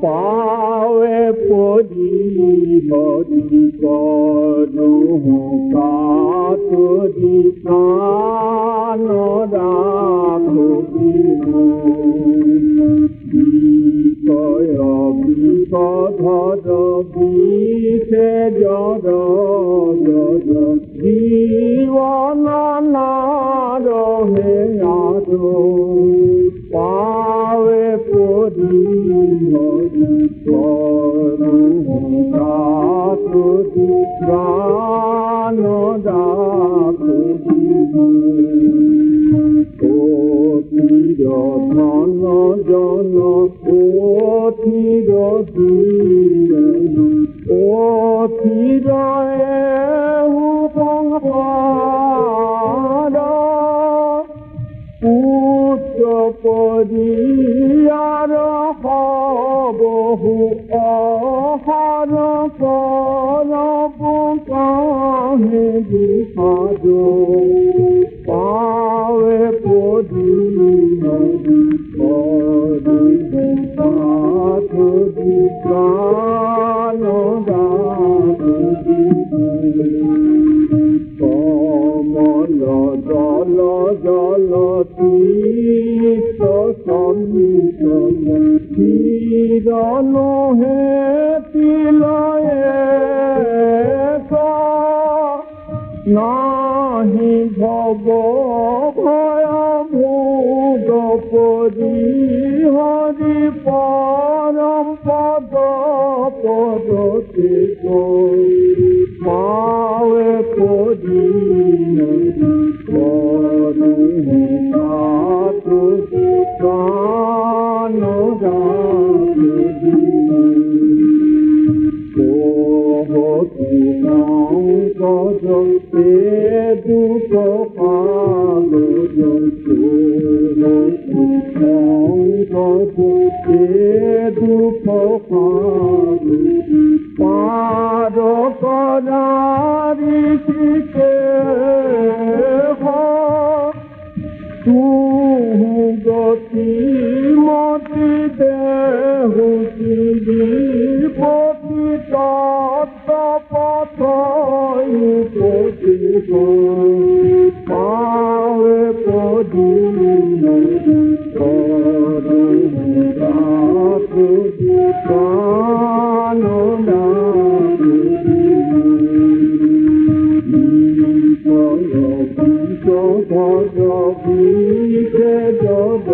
পাওয়ে পরি হরি করু কাতরি কান রাখো বিষয় বিপধর বিষে জর জর জীবন নারহে আদ পাওয়ে পরি হরি করু কাতরি কান রাখো ধন জন পুত্র পরিয়ার হবহু অহার পরব কাহে বিপদ পাওয়ে পরি হরি করু কাতরি কান রাখো কমল জল জল তীর্থ সন্নিচল কিরণ হে তিলয়ে নাহি ভব ভয় ভূত পরি হরি পরম পদ পদতে পাওয়ে পরি করু কাতরি কান রাখো গজতে দুঃখ পালো গজতে দুঃখ পালো পার করারি শিখে তু গতি মতি দেহু পতি তত্ত্ব পথ পাওয়ে পরি করু কাতরি কান রাখো বিষয় বিষধর বিষে জর